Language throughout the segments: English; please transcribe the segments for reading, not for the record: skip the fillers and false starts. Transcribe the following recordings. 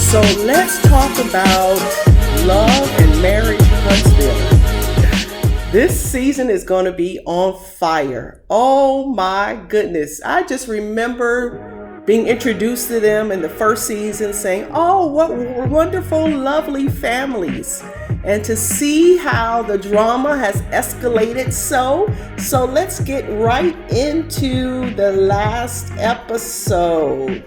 So let's talk about Love and Marriage Huntsville. This season is going to be on fire. Oh my goodness. I just remember being introduced to them in the first season saying, oh, what wonderful, lovely families. And to see how the drama has escalated so let's get right into the last episode.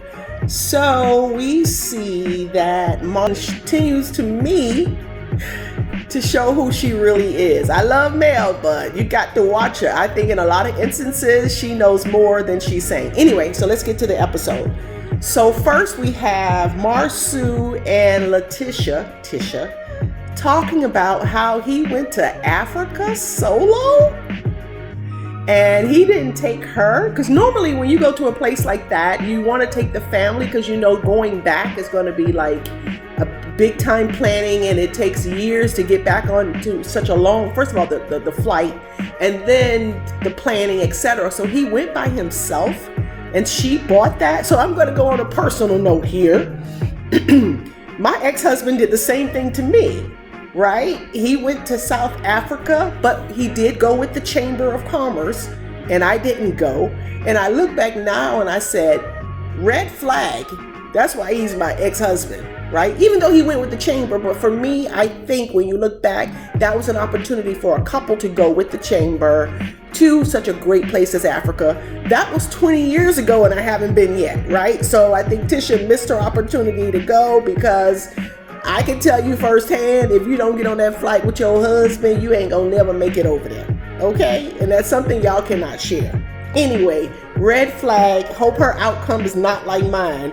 So we see that Mom continues to show who she really is. I love Mel, but you got to watch her. I think in a lot of instances, she knows more than she's saying. Anyway, so let's get to the episode. So first we have Marsu and Tisha, talking about how he went to Africa solo. And he didn't take her, because normally when you go to a place like that, you want to take the family because you know going back is going to be like a big time planning, and it takes years to get back on to such a long, first of all, the flight, and then the planning, etc. So he went by himself, and she bought that. So I'm going to go on a personal note here. My ex-husband did the same thing to me. Right? He went to South Africa, but he did go with the Chamber of Commerce, and I didn't go. And I look back now and I said, red flag. That's why he's my ex-husband, right? Even though he went with the Chamber, but for me, I think when you look back, that was an opportunity for a couple to go with the Chamber to such a great place as Africa. That was 20 years ago and I haven't been yet, right? So I think Tisha missed her opportunity to go, because I can tell you firsthand, if you don't get on that flight with your husband, you ain't gonna never make it over there, okay? And that's something y'all cannot share. Anyway, red flag. Hope her outcome is not like mine.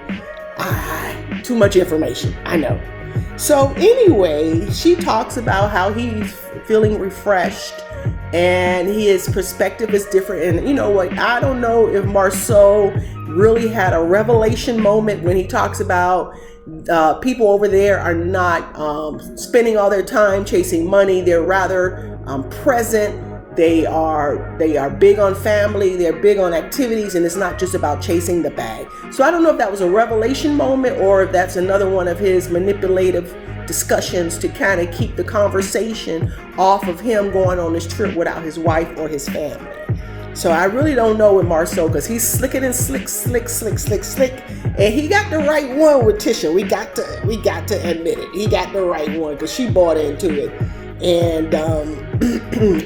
Too much information, I know. So anyway, she talks about how he's feeling refreshed and his perspective is different. And you know what? I don't know if Marceau really had a revelation moment when he talks about people over there are not spending all their time chasing money. They're rather present. They are big on family. They're big on activities, and it's not just about chasing the bag. So I don't know if that was a revelation moment or if that's another one of his manipulative discussions to kind of keep the conversation off of him going on this trip without his wife or his family. So I really don't know with Marceau, because he's slicker than slick. And he got the right one with Tisha. We got to admit it. He got the right one because she bought into it. And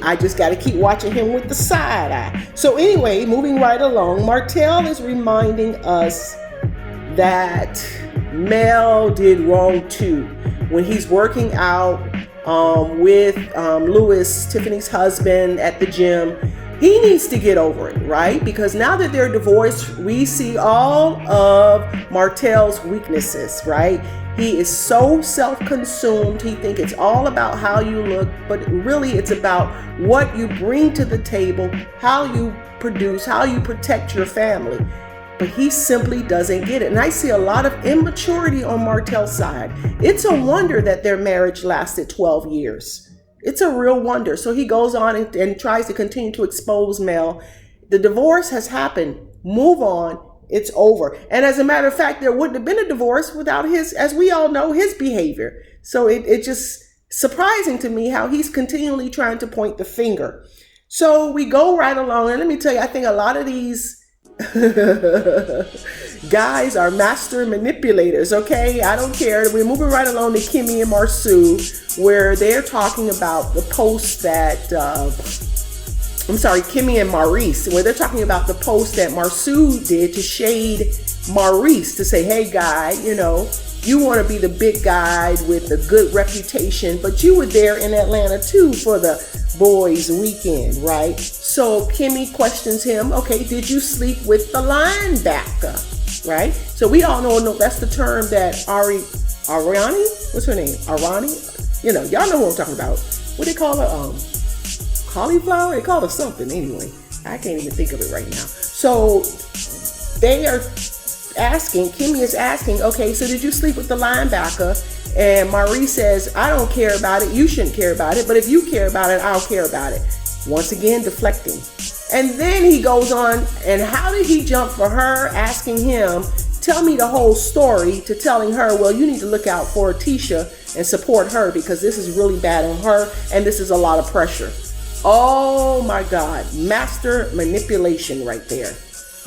I just got to keep watching him with the side eye. So anyway, moving right along, Martell is reminding us that Mel did wrong too. When he's working out with Louis, Tiffany's husband, at the gym, he needs to get over it, right? Because now that they're divorced, we see all of Martell's weaknesses, right? He is so self-consumed. He thinks it's all about how you look, but really it's about what you bring to the table, how you produce, how you protect your family. But he simply doesn't get it. And I see a lot of immaturity on Martell's side. It's a wonder that their marriage lasted 12 years. It's a real wonder. So he goes on and tries to continue to expose Mel. The divorce has happened. Move on. It's over. And as a matter of fact, there wouldn't have been a divorce without his, as we all know, his behavior. So it just surprising to me how he's continually trying to point the finger. So we go right along. And let me tell you, I think a lot of these guys are master manipulators, okay? I don't care. We're moving right along to Kimmy and Marsu, where they're talking about the post that Kimmy and Maurice, where they're talking about the post that Marsu did to shade Maurice, to say, hey guy, you want to be the big guy with a good reputation, but you were there in Atlanta too for the boys weekend, right? So Kimmy questions him, okay, did you sleep with the linebacker, right? So we all know that's the term that Ariani, what's her name? Arani? Y'all know what I'm talking about. What do they call her? Cauliflower? They call her something anyway. I can't even think of it right now. So they are asking, Kimmy is asking, okay, so did you sleep with the linebacker? And Marie says, I don't care about it. You shouldn't care about it. But if you care about it, I'll care about it. Once again, deflecting. And then he goes on, and how did he jump for her asking him, tell me the whole story to telling her, well, you need to look out for Tisha and support her because this is really bad on her and this is a lot of pressure. Oh my God, master manipulation right there.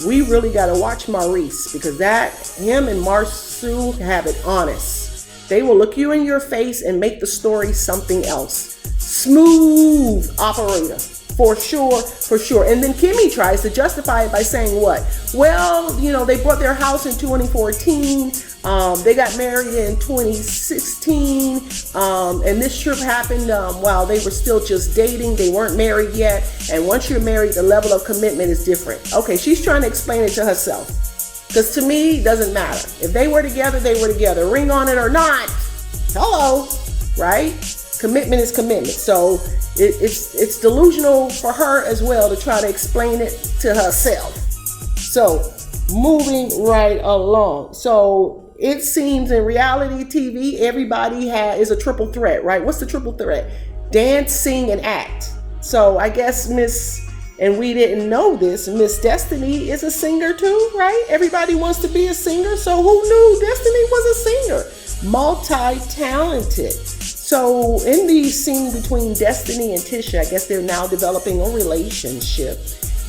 We really got to watch Maurice because him and Marceau have it honest. They will look you in your face and make the story something else. Smooth operator. For sure. And then Kimmy tries to justify it by saying what? Well, they bought their house in 2014. They got married in 2016. And this trip happened while they were still just dating. They weren't married yet. And once you're married, the level of commitment is different. Okay, she's trying to explain it to herself. Because to me, it doesn't matter. If they were together, they were together. Ring on it or not. Hello, right? Commitment is commitment. So it's delusional for her as well to try to explain it to herself. So moving right along. So it seems in reality TV, everybody is a triple threat, right? What's the triple threat? Dance, sing, and act. So I guess and we didn't know this, Miss Destiny is a singer too, right? Everybody wants to be a singer. So who knew Destiny was a singer? Multi-talented. So in the scene between Destiny and Tisha, I guess they're now developing a relationship.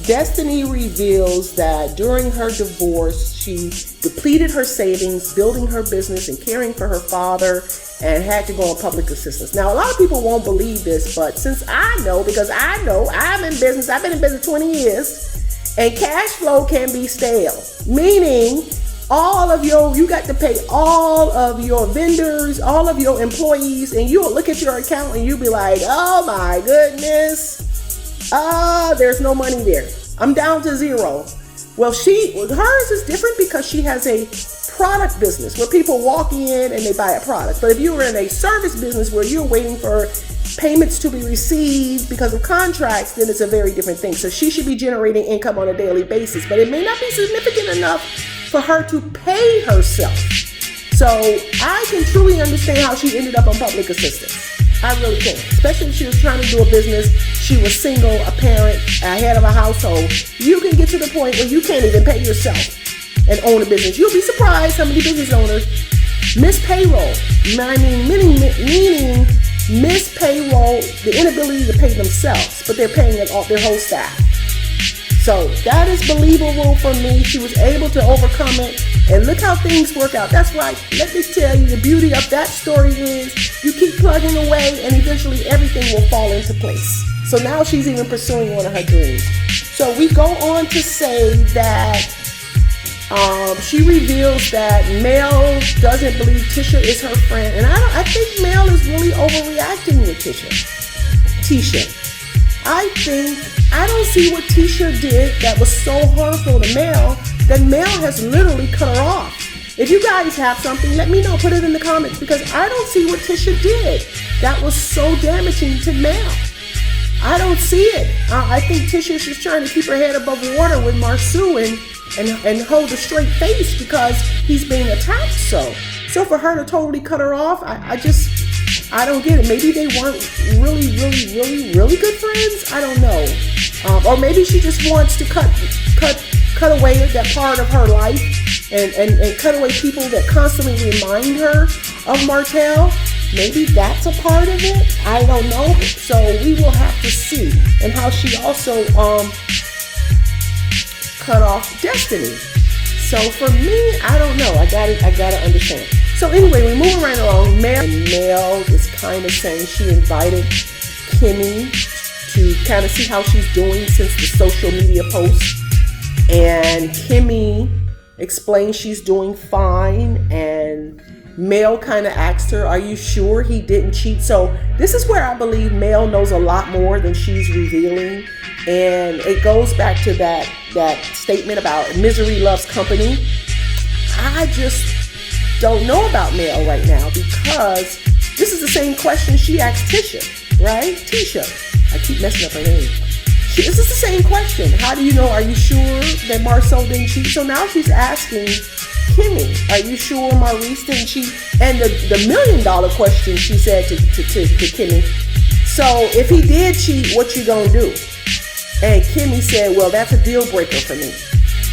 Destiny reveals that during her divorce, she depleted her savings, building her business and caring for her father, and had to go on public assistance. Now, a lot of people won't believe this, but since I know, because I know I'm in business, I've been in business 20 years, and cash flow can be stale, meaning you got to pay all of your vendors, all of your employees, and you'll look at your account and you'll be like, oh my goodness, there's no money there. I'm down to zero. Well, hers is different because she has a product business where people walk in and they buy a product. But if you were in a service business where you're waiting for payments to be received because of contracts, then it's a very different thing. So she should be generating income on a daily basis, but it may not be significant enough for her to pay herself. So I can truly understand how she ended up on public assistance. I really can. Especially if she was trying to do a business. She was single, a parent, a head of a household. You can get to the point where you can't even pay yourself and own a business. You'll be surprised how many business owners miss payroll. Meaning miss payroll, the inability to pay themselves, but they're paying their whole staff. So that is believable for me. She was able to overcome it, and look how things work out. That's right. Let me tell you, the beauty of that story is you keep plugging away and eventually everything will fall into place. So now she's even pursuing one of her dreams. So we go on to say that she reveals that Mel doesn't believe Tisha is her friend. And I think Mel is really overreacting with Tisha. I don't see what Tisha did that was so harmful to Mel that Mel has literally cut her off. If you guys have something, let me know. Put it in the comments because I don't see what Tisha did that was so damaging to Mel. I don't see it. I think Tisha's just trying to keep her head above water with Marceau and hold a straight face because he's being attacked So for her to totally cut her off, I don't get it. Maybe they weren't really good friends. I don't know. Or maybe she just wants to cut away that part of her life and cut away people that constantly remind her of Martell. Maybe that's a part of it. I don't know. So we will have to see. And how she also cut off Destiny. So for me, I don't know. I gotta understand. So anyway, we're moving right along. Mel is kind of saying she invited Kimmy to kind of see how she's doing since the social media post. And Kimmy explains she's doing fine. And Mel kind of asked her, are you sure he didn't cheat? So this is where I believe Mel knows a lot more than she's revealing. And it goes back to that statement about misery loves company. I just don't know about Mel right now because this is the same question she asked Tisha, right? Tisha. I keep messing up her name. This is the same question. How do you know? Are you sure that Marceau didn't cheat? So now she's asking Kimmy, are you sure Maurice didn't cheat? And the $1 million question she said to Kimmy, so if he did cheat, what you gonna do? And Kimmy said, well, that's a deal breaker for me.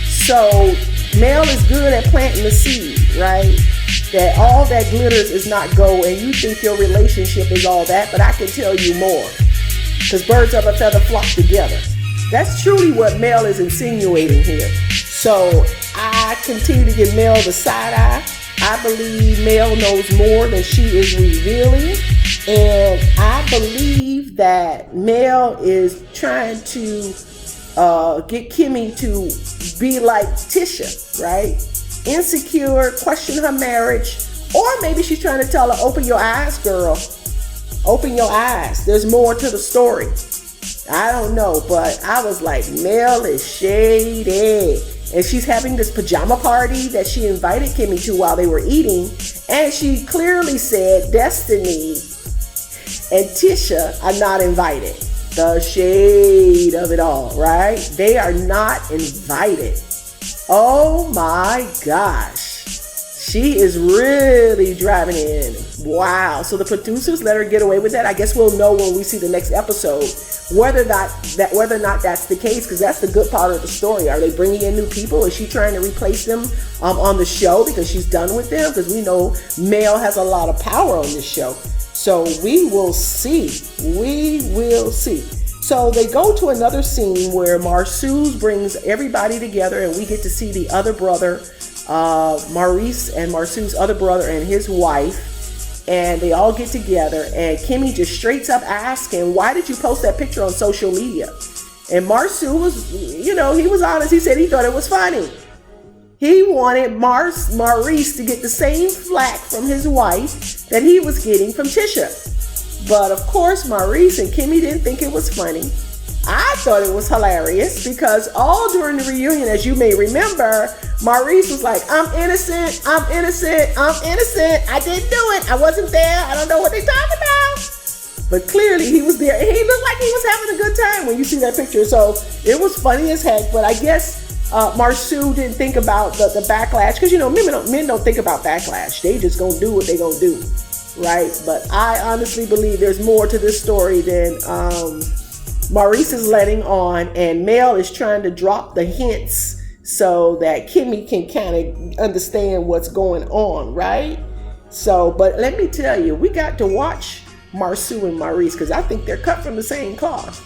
So Mel is good at planting the seed, right? That all that glitters is not gold, and you think your relationship is all that, but I can tell you more. Because birds of a feather flock together. That's truly what Mel is insinuating here. So I continue to give Mel the side eye. I believe Mel knows more than she is revealing. And I believe that Mel is trying to get Kimmy to be like Tisha, right? Insecure, question her marriage. Or maybe she's trying to tell her, open your eyes, girl. Open your eyes. There's more to the story. I don't know, but I was like, Mel is shady. And she's having this pajama party that she invited Kimmy to while they were eating. And she clearly said Destiny and Tisha are not invited. The shade of it all, right? They are not invited. Oh my gosh. She is really driving in. Wow. So the producers let her get away with that. I guess we'll know when we see the next episode whether or not that's the case, because that's the good part of the story. Are they bringing in new people? Is she trying to replace them on the show because she's done with them? Because we know Mel has a lot of power on this show. So we will see. We will see. So they go to another scene where Marsouze brings everybody together, and we get to see the other brother, Maurice and Marsouze's other brother and his wife. And they all get together, and Kimmy just straight up asking, why did you post that picture on social media? And Marsouze was, he was honest. He said he thought it was funny. He wanted Maurice to get the same flack from his wife that he was getting from Tisha. But of course, Maurice and Kimmy didn't think it was funny. I thought it was hilarious because all during the reunion, as you may remember, Maurice was like, I'm innocent, I'm innocent, I'm innocent. I didn't do it. I wasn't there. I don't know what they're talking about. But clearly he was there. He looked like he was having a good time when you see that picture. So it was funny as heck. But I guess Marsouze didn't think about the backlash. Because, men don't think about backlash. They just gonna do what they gonna do. Right? But I honestly believe there's more to this story than Maurice is letting on, and Mel is trying to drop the hints so that Kimmy can kind of understand what's going on, right? So, but let me tell you, we got to watch Marsouze and Maurice because I think they're cut from the same cloth.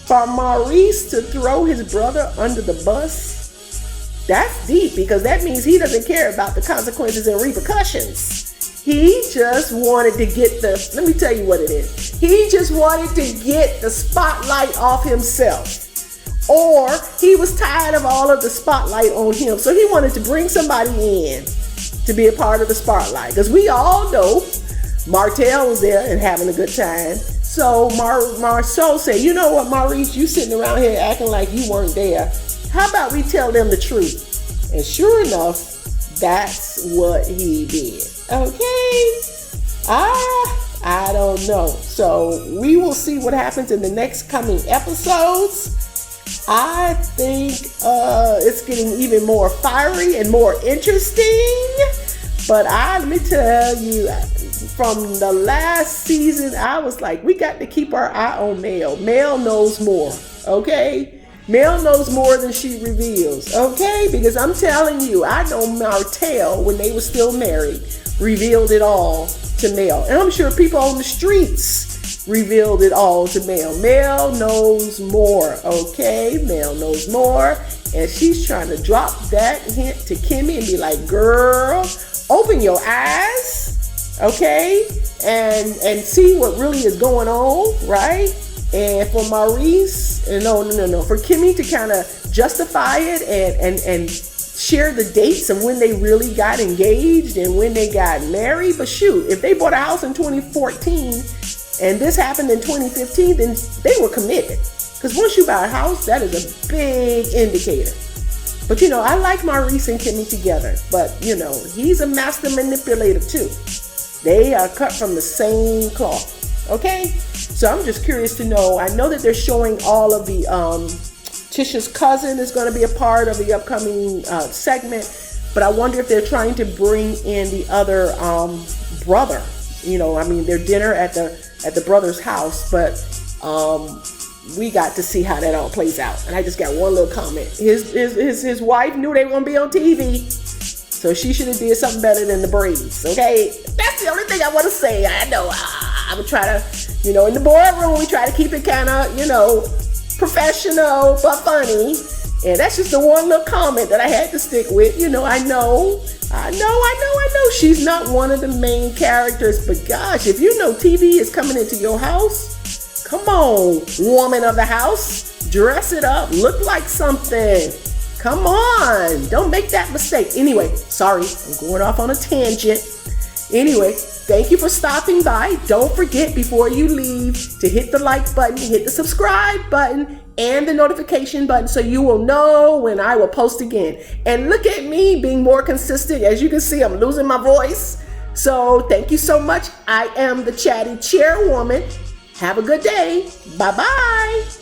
For Maurice to throw his brother under the bus, that's deep, because that means he doesn't care about the consequences and repercussions. He just wanted to get let me tell you what it is. He just wanted to get the spotlight off himself. Or he was tired of all of the spotlight on him. So he wanted to bring somebody in to be a part of the spotlight. Because we all know Martell was there and having a good time. So Marceau said, you know what, Maurice, you sitting around here acting like you weren't there. How about we tell them the truth? And sure enough, that's what he did. Okay. I don't know. So we will see what happens in the next coming episodes. I think it's getting even more fiery and more interesting. But let me tell you, from the last season, I was like, we got to keep our eye on Mel. Mel knows more, okay? Mel knows more than she reveals, okay? Because I'm telling you, I know Martell, when they were still married, revealed it all to Mel. And I'm sure people on the streets revealed it all to Mel. Mel knows more, okay? Mel knows more. And she's trying to drop that hint to Kimmy and be like, girl, open your eyes, okay? And see what really is going on, right? And for Maurice, for Kimmy to kind of justify it and share the dates of when they really got engaged and when they got married. But shoot, if they bought a house in 2014 and this happened in 2015, then they were committed. Because once you buy a house, that is a big indicator. But I like Maurice and Kimmy together. But he's a master manipulator too. They are cut from the same cloth. Okay? So I'm just curious to know. I know that they're showing all of the Tisha's cousin is going to be a part of the upcoming segment, but I wonder if they're trying to bring in the other brother. Their dinner at the brother's house, but we got to see how that all plays out. And I just got one little comment. His wife knew they wouldn't be on TV, so she should have did something better than the Braves. Okay, that's the only thing I want to say. I know I would try to, in the boardroom we try to keep it kind of, professional but funny. And that's just the one little comment that I had to stick with. I know she's not one of the main characters, but gosh, if TV is coming into your house, come on, woman of the house, dress it up, look like something. Come on, don't make that mistake. Anyway, sorry, I'm going off on a tangent. Anyway, thank you for stopping by. Don't forget before you leave to hit the like button, hit the subscribe button, and the notification button so you will know when I will post again. And look at me being more consistent. As you can see, I'm losing my voice. So thank you so much. I am the Chatty Chairwoman. Have a good day. Bye-bye.